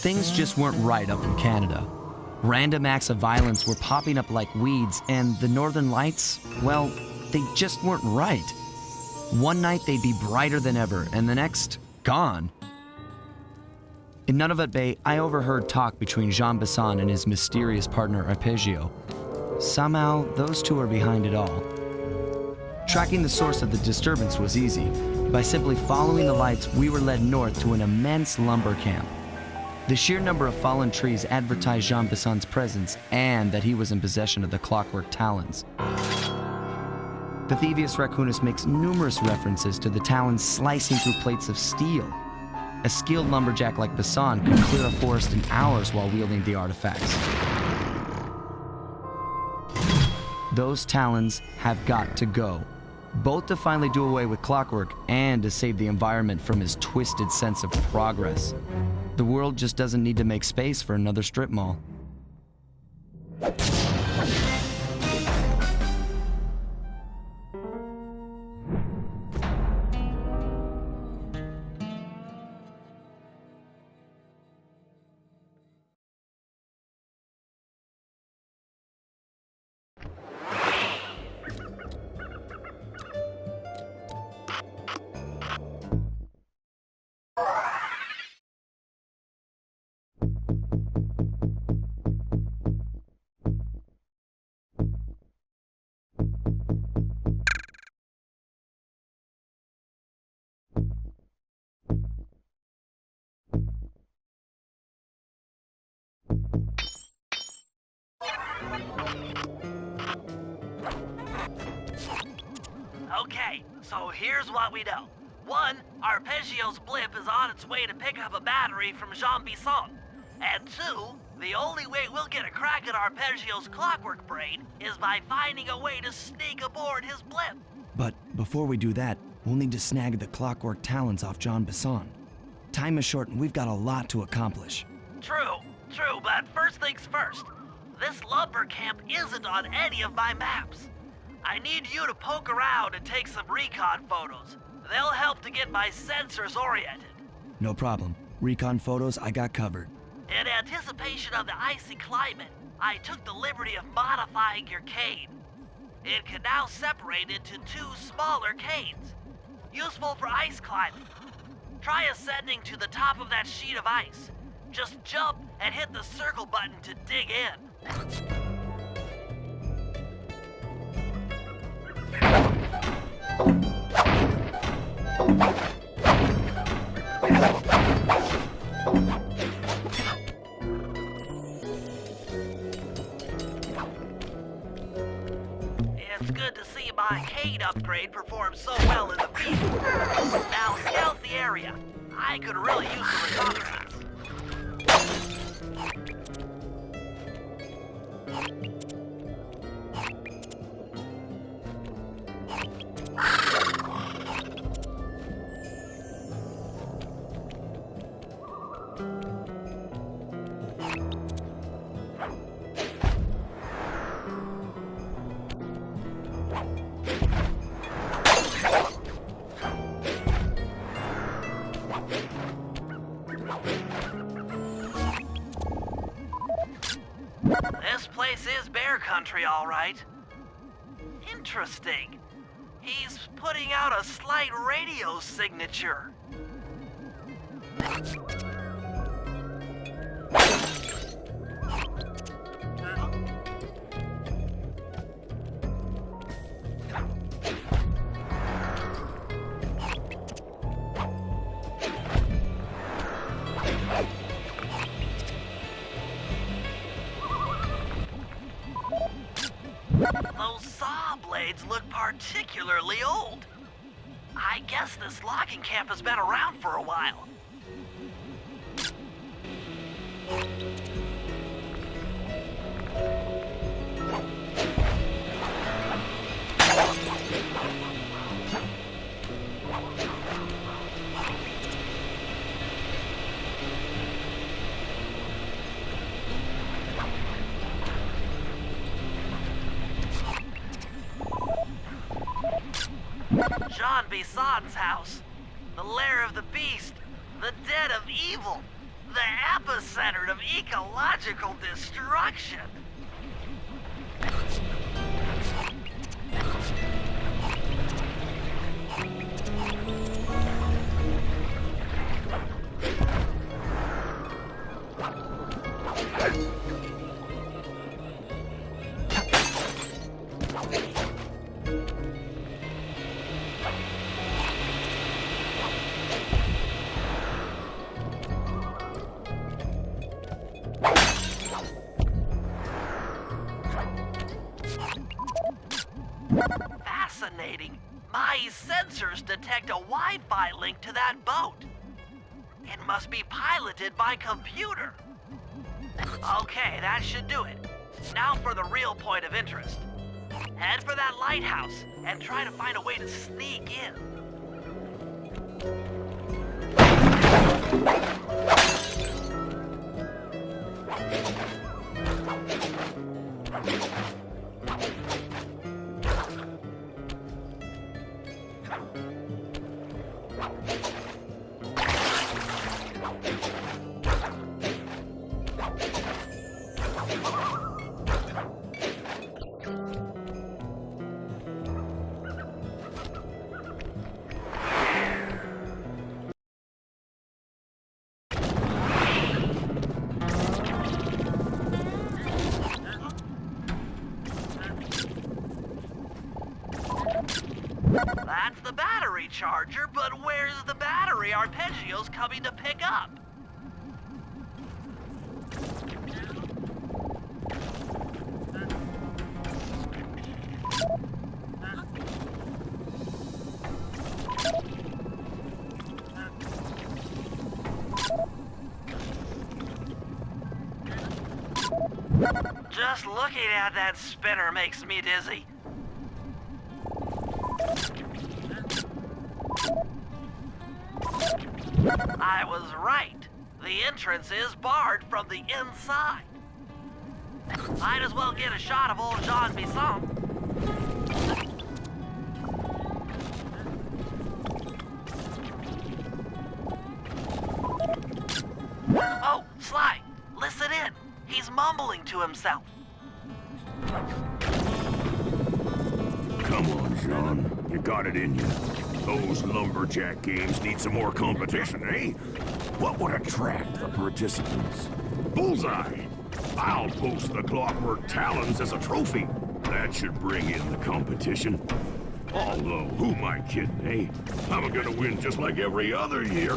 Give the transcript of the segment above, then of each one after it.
Things just weren't right up in Canada. Random acts of violence were popping up like weeds, and the Northern Lights, well, they just weren't right. One night they'd be brighter than ever, and the next, gone. In Nunavut Bay, I overheard talk between Jean Bisson and his mysterious partner Arpeggio. Somehow, those two are behind it all. Tracking the source of the disturbance was easy. By simply following the lights, we were led north to an immense lumber camp. The sheer number of fallen trees advertised Jean Bisson's presence and that he was in possession of the clockwork talons. The Thievius Raccoonus makes numerous references to the talons slicing through plates of steel. A skilled lumberjack like Bisson could clear a forest in hours while wielding the artifacts. Those talons have got to go, both to finally do away with clockwork and to save the environment from his twisted sense of progress. The world just doesn't need to make space for another strip mall. Okay, so here's what we know. 1, Arpeggio's blip is on its way to pick up a battery from Jean Bisson. And 2, the only way we'll get a crack at Arpeggio's clockwork brain is by finding a way to sneak aboard his blip. But before we do that, we'll need to snag the clockwork talons off Jean Bisson. Time is short and we've got a lot to accomplish. True, but first things first. This lumber camp isn't on any of my maps. I need you to poke around and take some recon photos. They'll help to get my sensors oriented. No problem. Recon photos I got covered. In anticipation of the icy climate, I took the liberty of modifying your cane. It can now separate into 2 smaller canes, useful for ice climbing. Try ascending to the top of that sheet of ice. Just jump and hit the circle button to dig in. It's good to see my cane upgrade perform so well in the field. Now scout the area. I could really use some reconnaissance. This place is bear country, all right. Interesting. He's putting out a slight radio signature. Those saw blades look particularly old. I guess this logging camp has been around for a while. Jean Bisson's house. The lair of the beast. The den of evil. The epicenter of ecological destruction. Fascinating. My sensors detect a Wi-Fi link to that boat. It must be piloted by computer. Okay, that should do it. Now for the real point of interest. Head for that lighthouse and try to find a way to sneak in. That's the battery charger, but where's the battery Arpeggio's coming to pick up? Just looking at that spinner makes me dizzy. I was right. The entrance is barred from the inside. Might as well get a shot of old Jean Bisson. Oh, Sly, listen in. He's mumbling to himself. Come on, Jean. You got it in you. Those lumberjack games need some more competition, eh? What would attract the participants? Bullseye! I'll post the Clockwork Talons as a trophy. That should bring in the competition. Although, who am I kidding, eh? I'm gonna win just like every other year.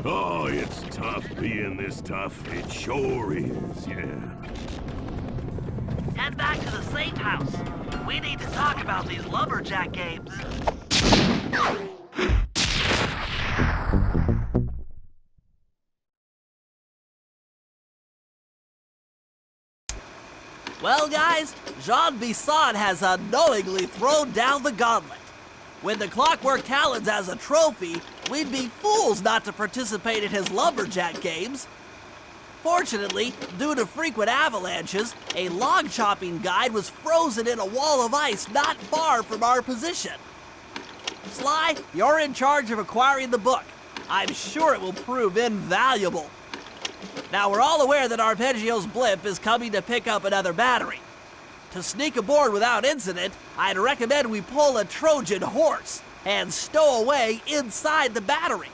Oh, it's tough being this tough. It sure is, yeah. Head back to the safe house. We need to talk about these lumberjack games. Well, guys, Jean Bisson has unknowingly thrown down the gauntlet. With the Clockwork Talons as a trophy, we'd be fools not to participate in his lumberjack games. Fortunately, due to frequent avalanches, a log chopping guide was frozen in a wall of ice not far from our position. Sly, you're in charge of acquiring the book. I'm sure it will prove invaluable. Now, we're all aware that Arpeggio's blimp is coming to pick up another battery. To sneak aboard without incident, I'd recommend we pull a Trojan horse and stow away inside the battery.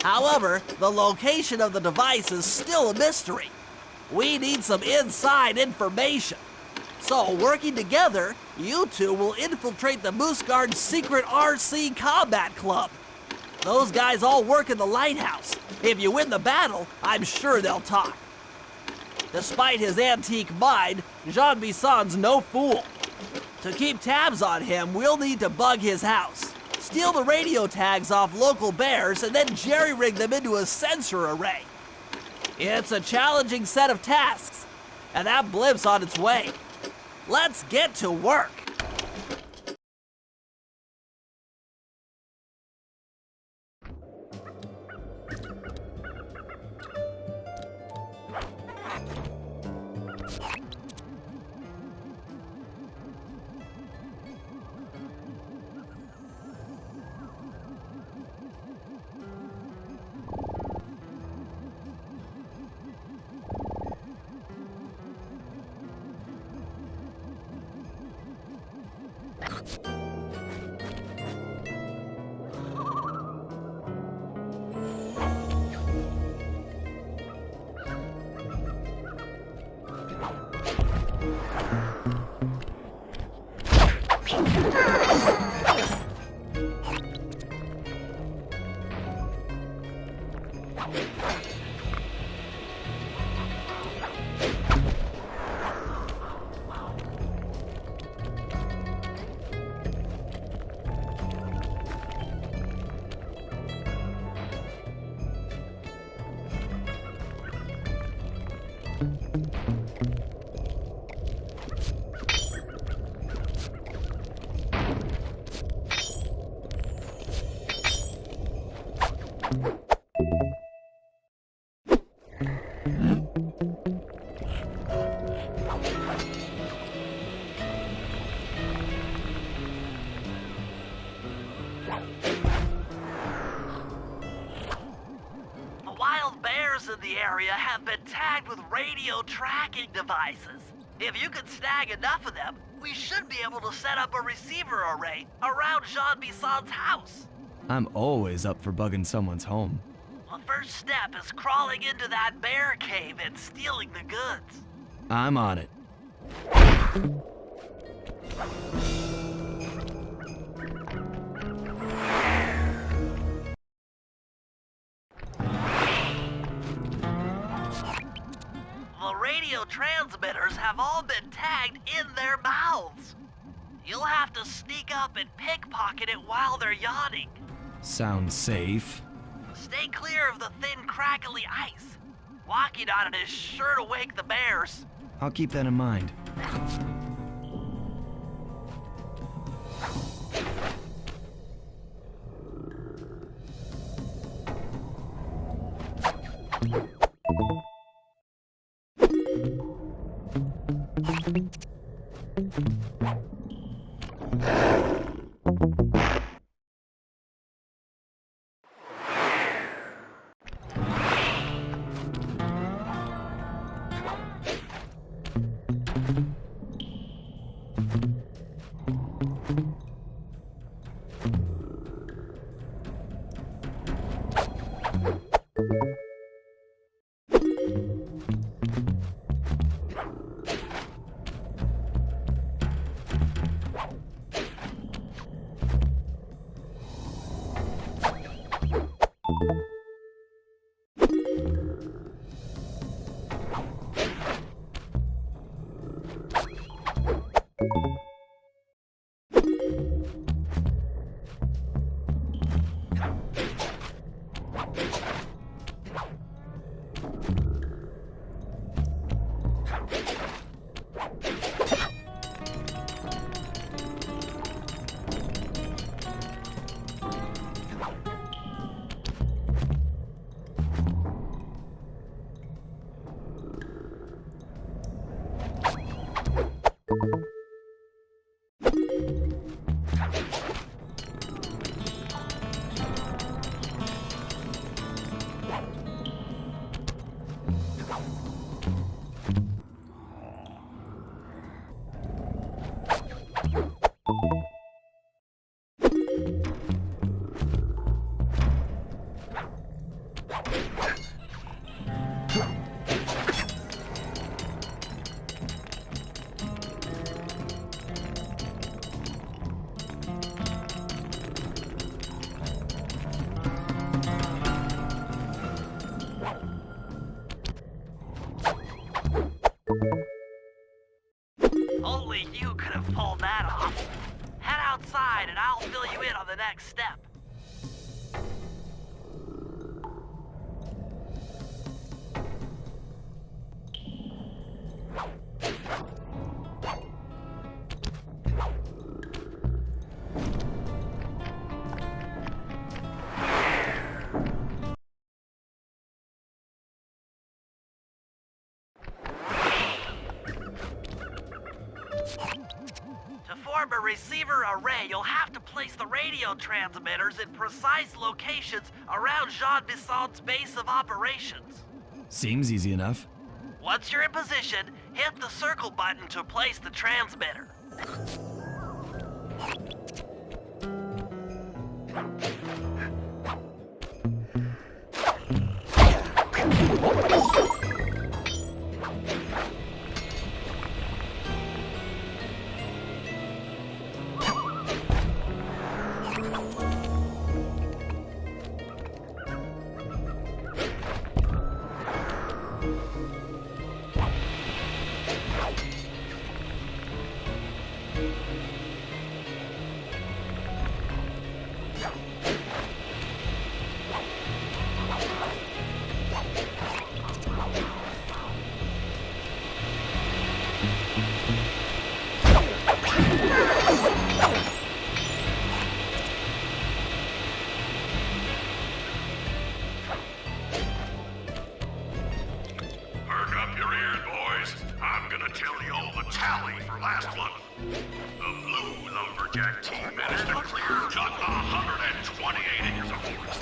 However, the location of the device is still a mystery. We need some inside information. So, working together, you two will infiltrate the Moose Guard's secret RC Combat Club. Those guys all work in the lighthouse. If you win the battle, I'm sure they'll talk. Despite his antique mind, Jean Bisson's no fool. To keep tabs on him, we'll need to bug his house, steal the radio tags off local bears, and then jerry-rig them into a sensor array. It's a challenging set of tasks, and that blimp's on its way. Let's get to work. The wild bears in the area have been tagged with radio tracking devices. If you can snag enough of them, we should be able to set up a receiver array around Jean Bisson's house. I'm always up for bugging someone's home. The first step is crawling into that bear cave and stealing the goods. I'm on it. The radio transmitters have all been tagged in their mouths. You'll have to sneak up and pickpocket it while they're yawning. Sounds safe. Stay clear of the thin, crackly ice. Walking on it is sure to wake the bears. I'll keep that in mind. Only you could have pulled that off. Head outside and I'll fill you in on the next step. To form a receiver array, you'll have to place the radio transmitters in precise locations around Jean Bisson's base of operations. Seems easy enough. Once you're in position, hit the circle button to place the transmitter. tell you all the tally for last month. The blue lumberjack team managed to clear just 128 acres of forest.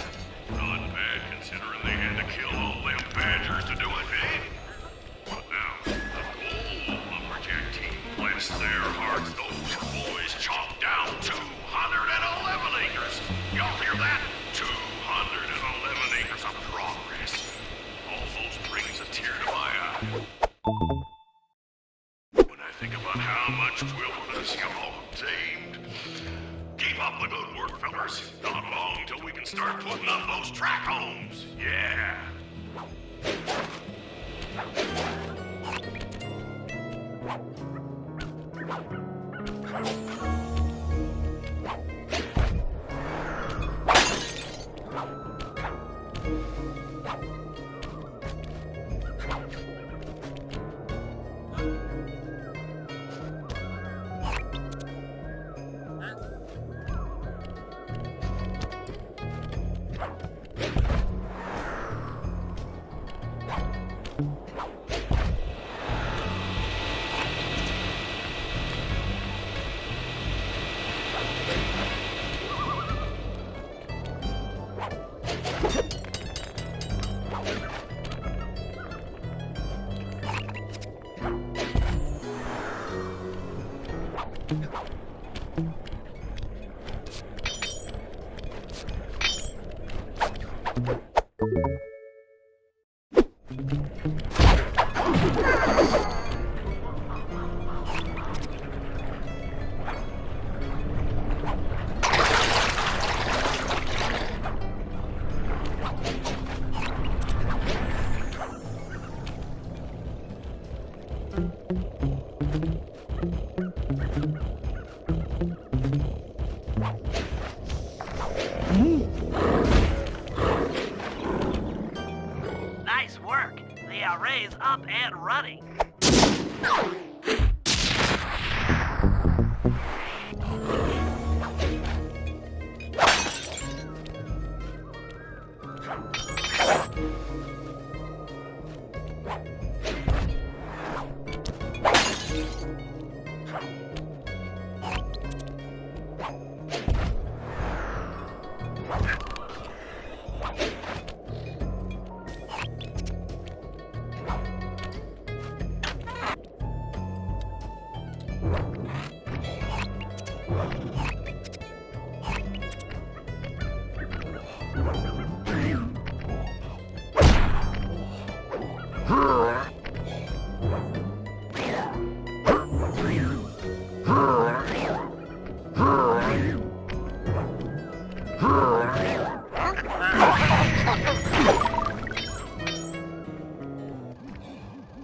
Not bad considering they had to kill all them badgers to do it, eh? But now, the gold lumberjack team, bless their hearts, those boys chopped down 211 acres. Y'all hear that? 211 acres of progress. Almost brings a tear to my eye. When I think about how much wilderness y'all tamed. Keep up the good work, fellas. Not long till we can start putting up those track homes. Yeah. Nice work. The array's up and running.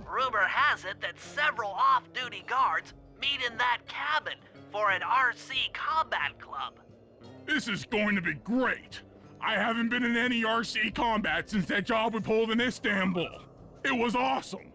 Rumor has it that several off-duty guards meet in that cabin for an RC combat club. This is going to be great. I haven't been in any RC combat since that job we pulled in Istanbul. It was awesome.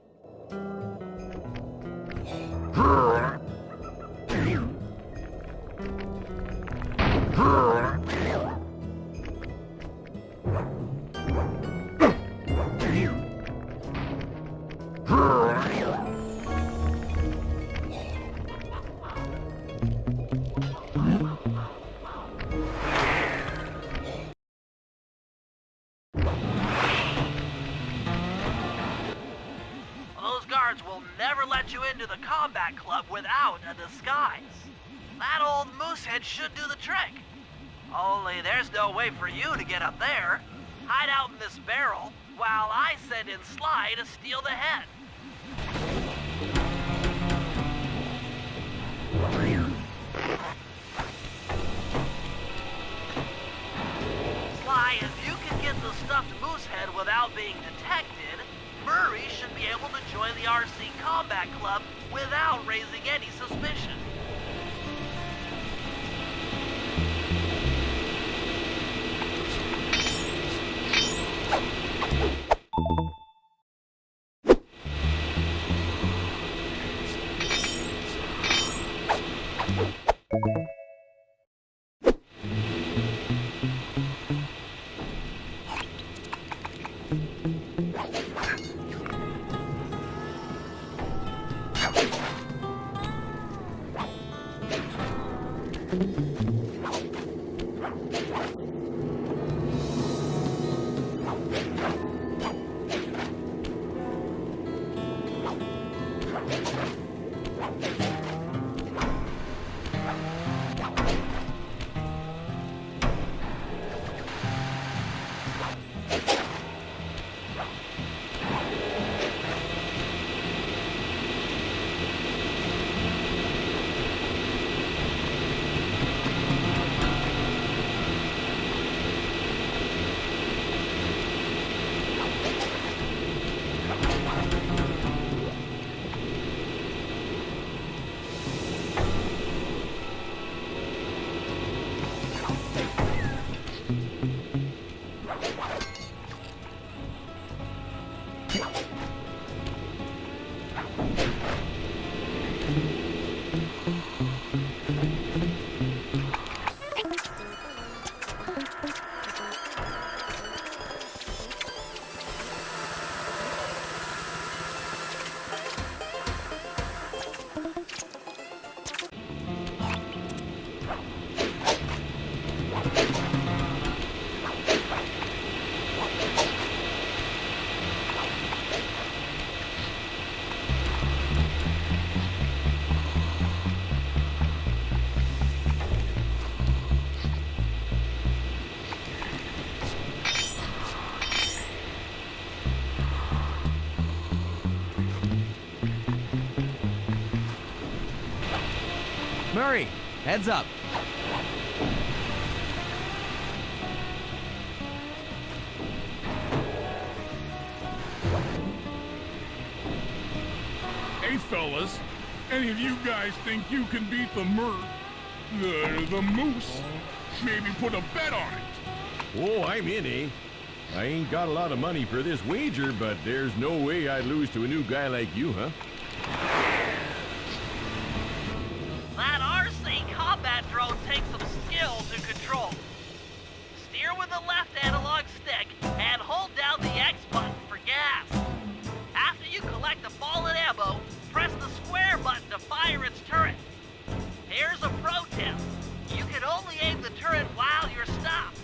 Those guards will never let you into the combat club without a disguise. That old moosehead should do the trick. Only there's no way for you to get up there. Hide out in this barrel while I send in Sly to steal the head. Sly, if you can get the stuffed moosehead without being detected, Murray should be able to join the RC Combat Club without raising any suspicion. Murray, heads up. Hey, fellas, any of you guys think you can beat the the moose? Maybe put a bet on it. Oh, I'm in, eh? I ain't got a lot of money for this wager, but there's no way I'd lose to a new guy like you, huh? That RC combat drone takes some skill to control. Steer with the left analog stick and hold down the X button for gas. After you collect the fallen ammo, press the square button to fire its turret. Here's a pro tip. You can only aim the turret while you're stopped.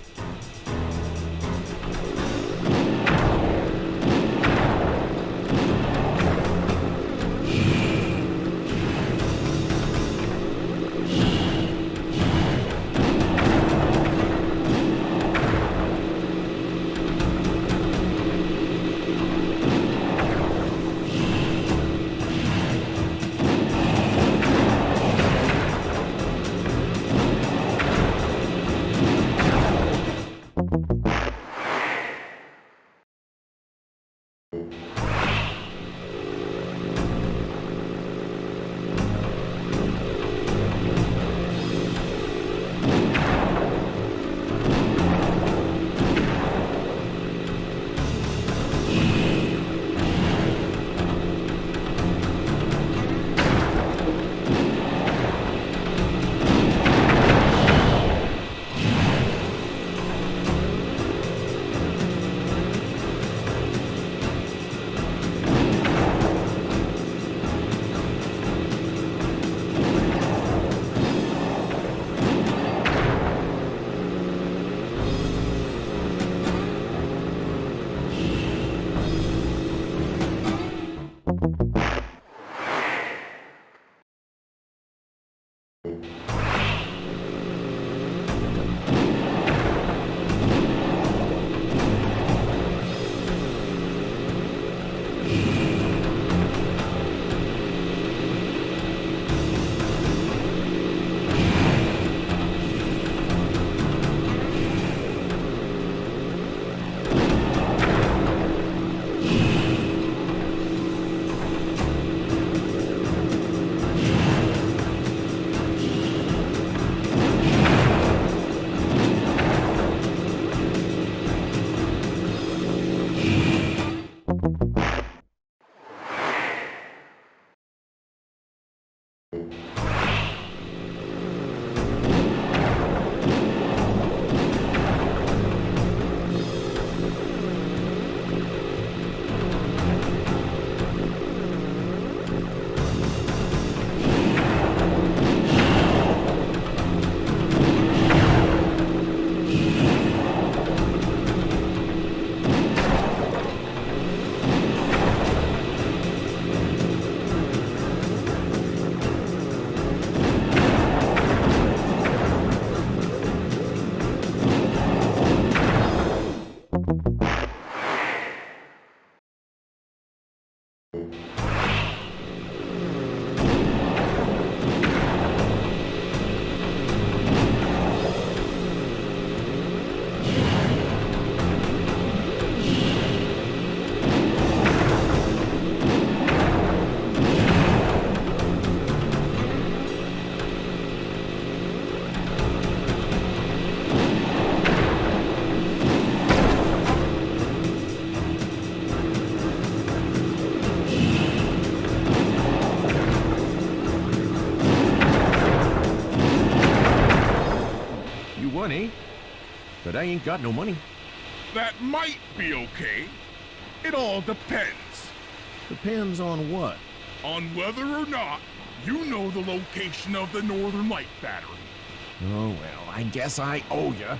but I ain't got no money. That might be okay. It all depends Depends on what? on whether or not you know the location of the Northern Light Battery. Oh, well, I guess I owe ya.